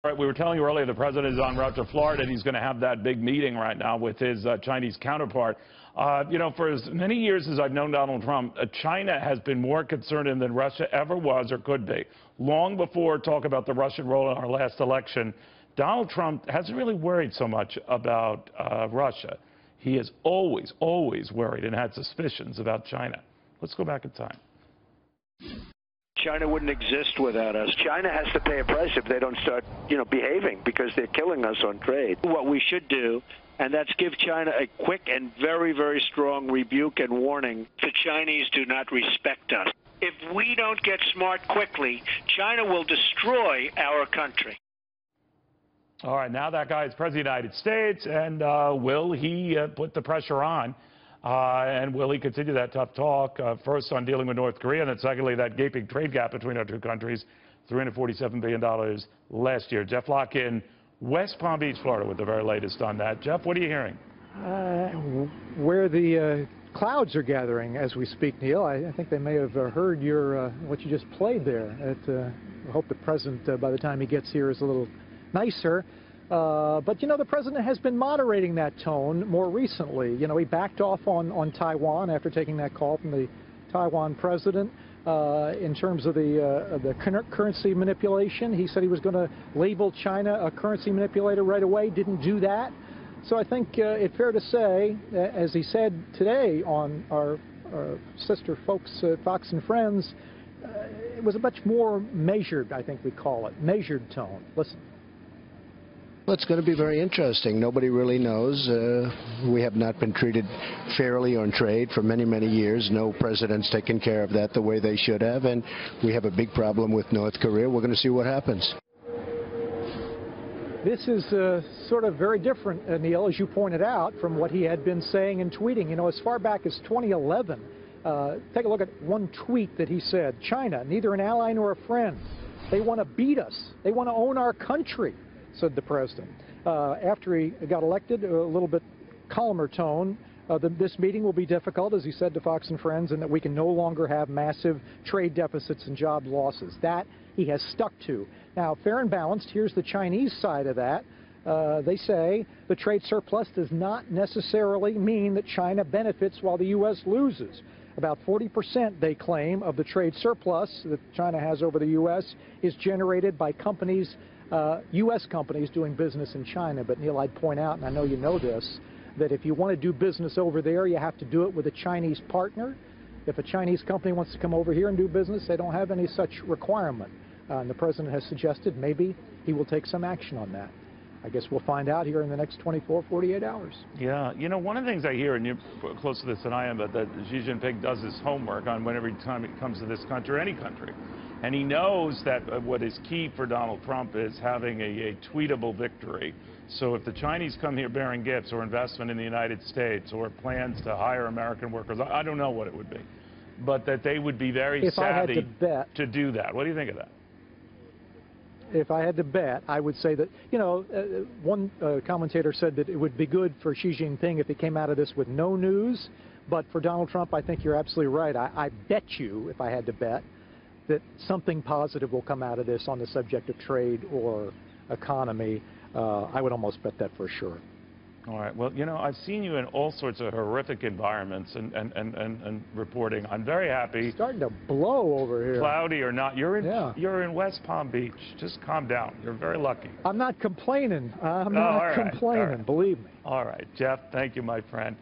All right, we were telling you earlier the president is en route to Florida, and he's going to have that big meeting right now with his Chinese counterpart. For as many years as I've known Donald Trump, China has been more concerned than Russia ever was or could be. Long before talk about the Russian role in our last election, Donald Trump hasn't really worried so much about Russia. He has always worried and had suspicions about China. Let's go back in time. China wouldn't exist without us. China has to pay a price if they don't start, behaving, because they're killing us on trade. What we should do, and that's give China a quick and very, very strong rebuke and warning. The Chinese do not respect us. If we don't get smart quickly, China will destroy our country. All right, now that guy is president of the United States, and will he put the pressure on? And will he continue that tough talk, first on dealing with North Korea, and then secondly, that gaping trade gap between our two countries, $347 billion last year. Jeff Locke in West Palm Beach, Florida, with the very latest on that. Jeff, what are you hearing? Where the clouds are gathering as we speak, Neil. I think they may have heard your what you just played there. I hope the president, by the time he gets here, is a little nicer. But, the president has been moderating that tone more recently. He backed off on Taiwan after taking that call from the Taiwan president in terms of the currency manipulation. He said he was going to label China a currency manipulator right away, didn't do that. So I think it's fair to say, as he said today on our sister folks, Fox and Friends, it was a much more measured, I think we call it, measured tone. Listen. Well, it's going to be very interesting. Nobody really knows. We have not been treated fairly on trade for many, many years. No president's taken care of that the way they should have, and we have a big problem with North Korea. We're going to see what happens. This is sort of very different, Neil, as you pointed out, from what he had been saying and tweeting. As far back as 2011, take a look at one tweet that he said, "China, neither an ally nor a friend. They want to beat us. They want to own our country," said the president. After he got elected, a little bit calmer tone. This meeting will be difficult, as he said to Fox and Friends, and that we can no longer have massive trade deficits and job losses. That he has stuck to. Now, fair and balanced, here's the Chinese side of that. They say the trade surplus does not necessarily mean that China benefits while the U.S. loses. About 40%, they claim, of the trade surplus that China has over the U.S. is generated by companies, U.S. companies doing business in China. But, Neil, I'd point out, and I know you know this, that if you want to do business over there, you have to do it with a Chinese partner. If a Chinese company wants to come over here and do business, they don't have any such requirement. And the president has suggested maybe he will take some action on that. I guess we'll find out here in the next 24, 48 hours. Yeah, one of the things I hear, and you're closer to this than I am, but that Xi Jinping does his homework on whenever time it comes to this country or any country. And he knows that what is key for Donald Trump is having a tweetable victory. So if the Chinese come here bearing gifts or investment in the United States or plans to hire American workers, I don't know what it would be, but that they would be very savvy to do that. What do you think of that? If I had to bet, I would say that, one commentator said that it would be good for Xi Jinping if he came out of this with no news. But for Donald Trump, I think you're absolutely right. I bet you, if I had to bet, that something positive will come out of this on the subject of trade or economy. I would almost bet that for sure. All right. Well, I've seen you in all sorts of horrific environments and reporting. I'm very happy. It's starting to blow over here. Cloudy or not, you're in West Palm Beach. Just calm down. You're very lucky. I'm not complaining. I'm not complaining, believe me. All right, Jeff, thank you, my friend.